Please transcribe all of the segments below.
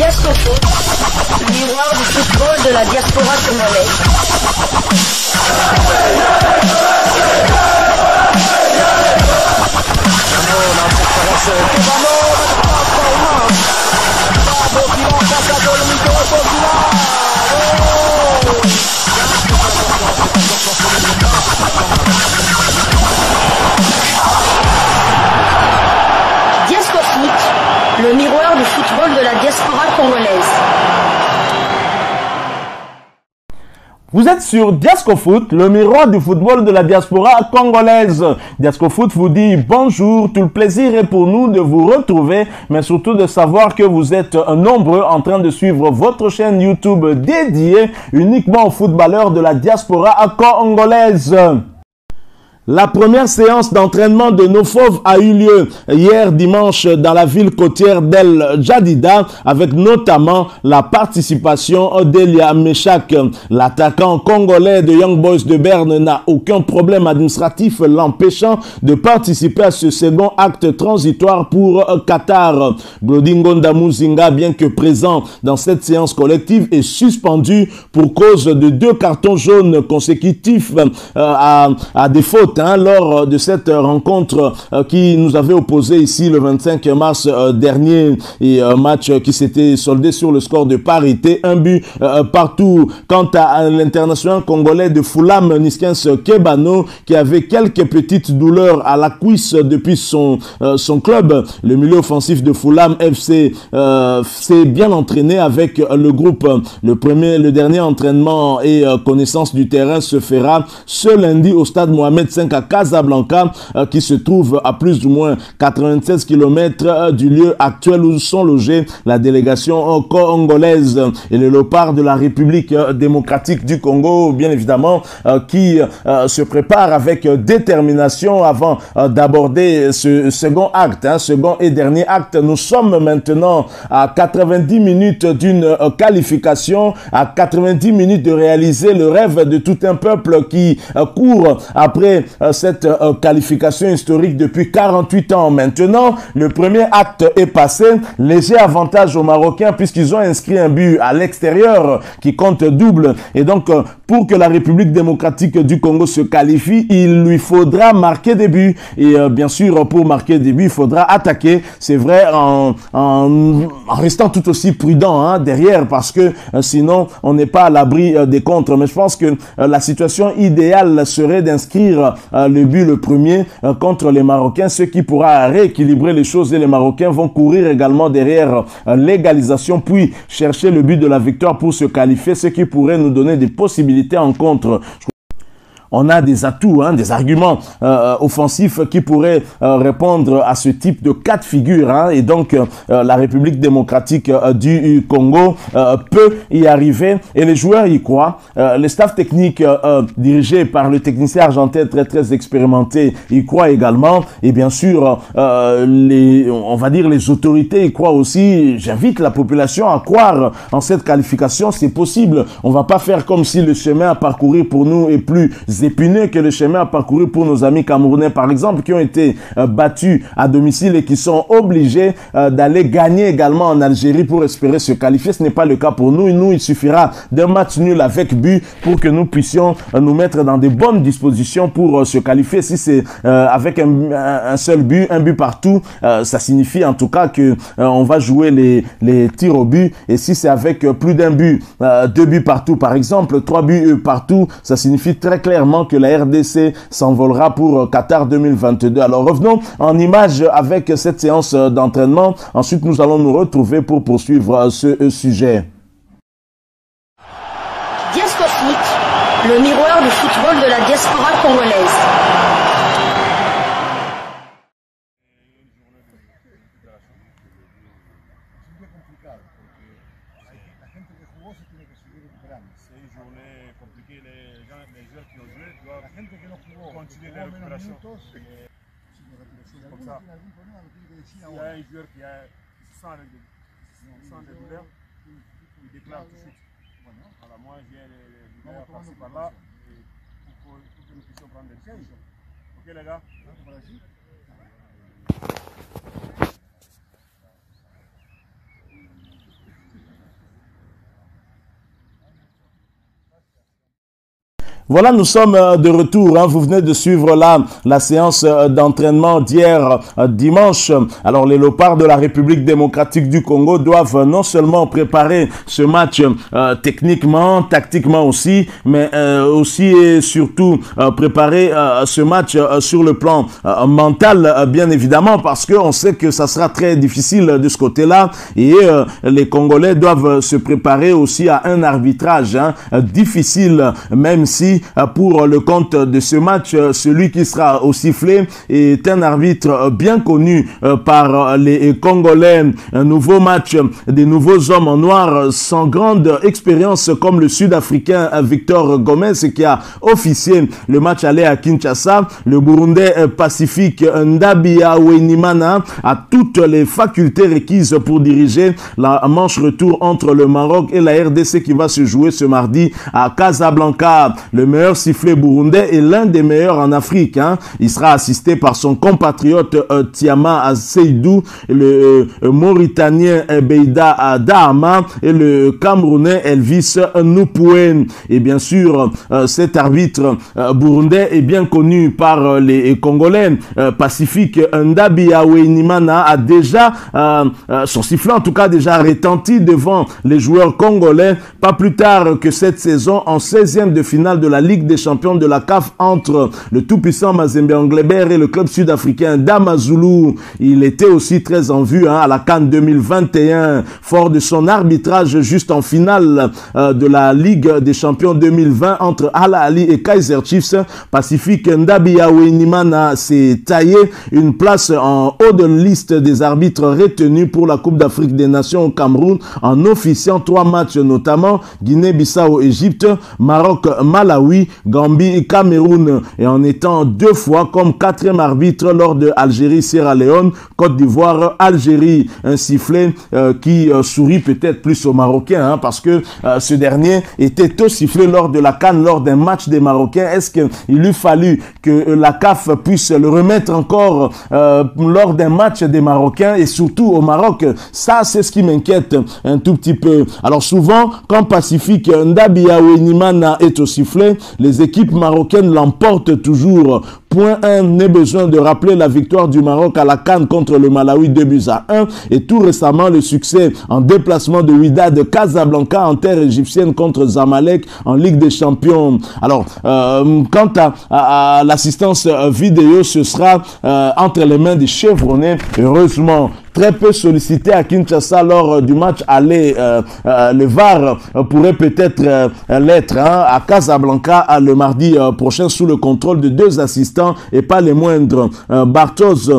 Diasco Foot, miroir du football de la diaspora congolaise. Diasco Foot, le miroir du football de la diaspora congolaise. Vous êtes sur Diasco Foot, le miroir du football de la diaspora congolaise. Diasco Foot vous dit bonjour, tout le plaisir est pour nous de vous retrouver, mais surtout de savoir que vous êtes nombreux en train de suivre votre chaîne YouTube dédiée uniquement aux footballeurs de la diaspora congolaise. La première séance d'entraînement de nos fauves a eu lieu hier dimanche dans la ville côtière d'El Jadida avec notamment la participation d'Elia Meshak. L'attaquant congolais de Young Boys de Berne n'a aucun problème administratif l'empêchant de participer à ce second acte transitoire pour Qatar. Glodingo Ndamuzinga, bien que présent dans cette séance collective, est suspendu pour cause de 2 cartons jaunes consécutifs à des fautes lors de cette rencontre qui nous avait opposé ici le 25 mars dernier et un match qui s'était soldé sur le score de parité, un but partout. Quant à l'international congolais de Fulham, Niskens Kebano, qui avait quelques petites douleurs à la cuisse depuis son club, le milieu offensif de Fulham FC s'est bien entraîné avec le groupe. Le dernier entraînement et connaissance du terrain se fera ce lundi au stade Mohamed V à Casablanca, qui se trouve à plus ou moins 96 km du lieu actuel où sont logés la délégation congolaise et le léopard de la République démocratique du Congo, bien évidemment, qui se prépare avec détermination avant d'aborder ce second acte, second et dernier acte. Nous sommes maintenant à 90 minutes d'une qualification, à 90 minutes de réaliser le rêve de tout un peuple qui court après cette qualification historique depuis 48 ans maintenant. Le premier acte est passé, léger avantage aux Marocains puisqu'ils ont inscrit un but à l'extérieur qui compte double. Et donc, pour que la République démocratique du Congo se qualifie, il lui faudra marquer des buts. Et bien sûr, pour marquer des buts, il faudra attaquer, c'est vrai, en restant tout aussi prudent derrière, parce que sinon, on n'est pas à l'abri des contres. Mais je pense que la situation idéale serait d'inscrire le but le premier contre les Marocains, ce qui pourra rééquilibrer les choses, et les Marocains vont courir également derrière l'égalisation puis chercher le but de la victoire pour se qualifier, ce qui pourrait nous donner des possibilités en contre. On a des atouts, des arguments offensifs qui pourraient répondre à ce type de cas de figure. Et donc, la République démocratique du Congo peut y arriver et les joueurs y croient. Le staff technique dirigé par le technicien argentin très expérimenté y croit également. Et bien sûr, on va dire les autorités y croient aussi. J'invite la population à croire en cette qualification. C'est possible. On va pas faire comme si le chemin à parcourir pour nous est plus épineux que le chemin à parcourir pour nos amis camerounais, par exemple, qui ont été battus à domicile et qui sont obligés d'aller gagner également en Algérie pour espérer se qualifier. Ce n'est pas le cas pour nous. Nous, il suffira d'un match nul avec but pour que nous puissions nous mettre dans de bonnes dispositions pour se qualifier. Si c'est avec un seul but, un but partout, ça signifie en tout cas que on va jouer les tirs au but. Et si c'est avec plus d'un but, 2 buts partout par exemple, 3 buts partout, ça signifie très clairement que la RDC s'envolera pour Qatar 2022. Alors revenons en image avec cette séance d'entraînement. Ensuite, nous allons nous retrouver pour poursuivre ce sujet. Diasco Foot, le miroir du football de la diaspora congolaise. Continuer les récupérations. Comme ça. S'il y a un joueur qui sent des douleurs, il déclare tout de suite. Voilà, moi j'ai les douleurs par-ci par-là pour que nous puissions prendre des décisions. Ok les gars? Voilà, nous sommes de retour. Hein. Vous venez de suivre la séance d'entraînement d'hier dimanche. Alors, les Léopards de la République démocratique du Congo doivent non seulement préparer ce match techniquement, tactiquement aussi, mais aussi et surtout préparer ce match sur le plan mental, bien évidemment, parce qu'on sait que ça sera très difficile de ce côté-là. Et les Congolais doivent se préparer aussi à un arbitrage difficile, même si pour le compte de ce match, celui qui sera au sifflet est un arbitre bien connu par les Congolais. Un nouveau match, des nouveaux hommes en noir sans grande expérience comme le Sud-Africain Victor Gomez qui a officié le match aller à Kinshasa. Le Burundais Pacifique Ndabia Wenimana a toutes les facultés requises pour diriger la manche retour entre le Maroc et la RDC qui va se jouer ce mardi à Casablanca. Le meilleur sifflet burundais est l'un des meilleurs en Afrique. Hein. Il sera assisté par son compatriote Tiama Seydou, le Mauritanien Beida Dahama et le Camerounais Elvis Nupuen. Et bien sûr, cet arbitre burundais est bien connu par les Congolais. Pacifique Ndabia Wenimana a déjà, son sifflet en tout cas déjà retenti devant les joueurs congolais, pas plus tard que cette saison en 16e de finale de la Ligue des champions de la CAF entre le tout-puissant Mazembe Anglebert et le club sud-africain d'Amazulu. Il était aussi très en vue à la CAN 2021, fort de son arbitrage juste en finale de la Ligue des champions 2020 entre Al Ahly et Kaizer Chiefs. Pacifique Ndabia Wenimana s'est taillé une place en haut de liste des arbitres retenus pour la Coupe d'Afrique des Nations au Cameroun en officiant 3 matchs, notamment Guinée-Bissau, Égypte, Maroc, Malawi, Gambie et Cameroun, et en étant 2 fois comme 4e arbitre lors de Algérie-Sierra Leone, Côte d'Ivoire, Algérie. Un sifflet qui sourit peut-être plus aux Marocains, hein, parce que ce dernier était au sifflet lors de la CAN, lors d'un match des Marocains. Est-ce qu'il eût fallu que la CAF puisse le remettre encore lors d'un match des Marocains et surtout au Maroc? Ça, c'est ce qui m'inquiète un tout petit peu. Alors souvent, quand Pacifique Ndabia Wenimana est au sifflet, les équipes marocaines l'emportent toujours. Point 1, n'est besoin de rappeler la victoire du Maroc à la CAN contre le Malawi 2-1 et tout récemment le succès en déplacement de Wydad Casablanca en terre égyptienne contre Zamalek en Ligue des Champions. Alors, quant à l'assistance vidéo, ce sera entre les mains des chevronnés, heureusement. Très peu sollicité à Kinshasa lors du match aller. Le VAR pourrait peut-être l'être à Casablanca le mardi prochain sous le contrôle de 2 assistants et pas les moindres. Bartosz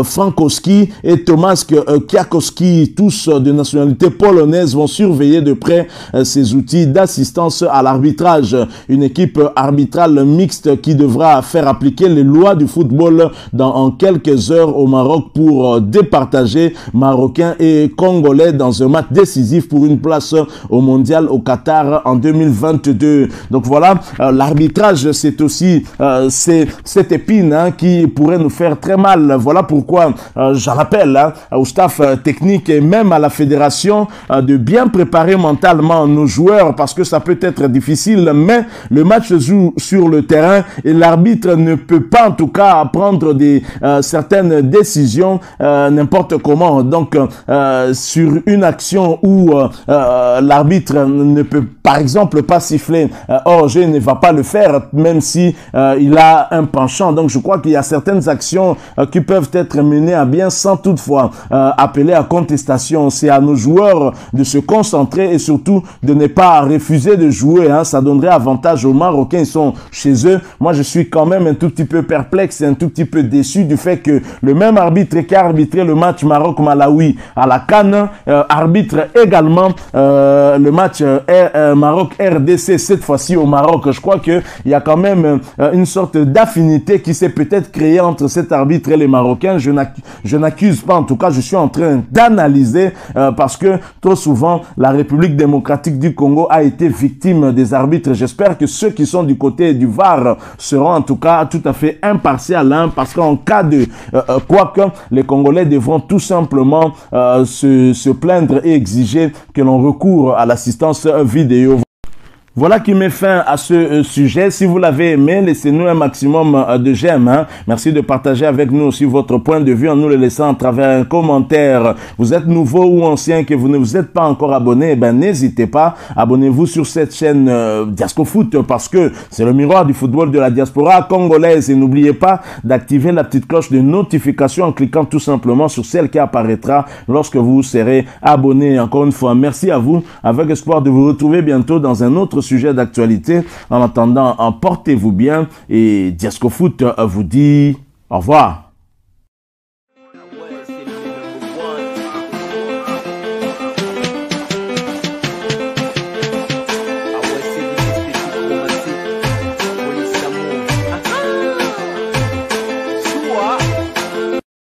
Frankowski et Tomasz Kiakowski, tous de nationalité polonaise, vont surveiller de près ces outils d'assistance à l'arbitrage. Une équipe arbitrale mixte qui devra faire appliquer les lois du football en quelques heures au Maroc pour départager Marocains et Congolais dans un match décisif pour une place au Mondial au Qatar en 2022. Donc voilà, l'arbitrage c'est aussi cette épine qui pourrait nous faire très mal. Voilà pourquoi j'en rappelle au staff technique et même à la fédération de bien préparer mentalement nos joueurs, parce que ça peut être difficile, mais le match se joue sur le terrain et l'arbitre ne peut pas en tout cas prendre certaines décisions n'importe comment. Donc, sur une action où l'arbitre ne peut, par exemple, pas siffler, Orgé ne va pas le faire, même si il a un penchant. Donc, je crois qu'il y a certaines actions qui peuvent être menées à bien sans toutefois appeler à contestation. C'est à nos joueurs de se concentrer et surtout de ne pas refuser de jouer. Ça donnerait avantage aux Marocains. Ils sont chez eux. Moi, je suis quand même un tout petit peu perplexe et un tout petit peu déçu du fait que le même arbitre qui a arbitré le match Maroc-Malawi à la CAN arbitre également le match Maroc-RDC, cette fois-ci au Maroc. Je crois qu'il y a quand même une sorte d'affinité qui s'est peut-être créée entre cet arbitre et les Marocains. Je n'accuse pas, en tout cas, je suis en train d'analyser parce que trop souvent, la République démocratique du Congo a été victime des arbitres. J'espère que ceux qui sont du côté du VAR seront en tout cas tout à fait impartials, parce qu'en cas de quoique, les Congolais devront tout simplement se plaindre et exiger que l'on recourt à l'assistance vidéo. Voilà qui met fin à ce sujet. Si vous l'avez aimé, laissez-nous un maximum de j'aime. Hein. Merci de partager avec nous aussi votre point de vue en nous le laissant à travers un commentaire. Vous êtes nouveau ou ancien, que vous ne vous êtes pas encore abonné, eh ben n'hésitez pas. Abonnez-vous sur cette chaîne Diasco Foot parce que c'est le miroir du football de la diaspora congolaise. Et n'oubliez pas d'activer la petite cloche de notification en cliquant tout simplement sur celle qui apparaîtra lorsque vous serez abonné. Encore une fois, merci à vous. Avec espoir de vous retrouver bientôt dans un autre sujet d'actualité. En attendant, portez-vous bien et Diasco Foot vous dit au revoir.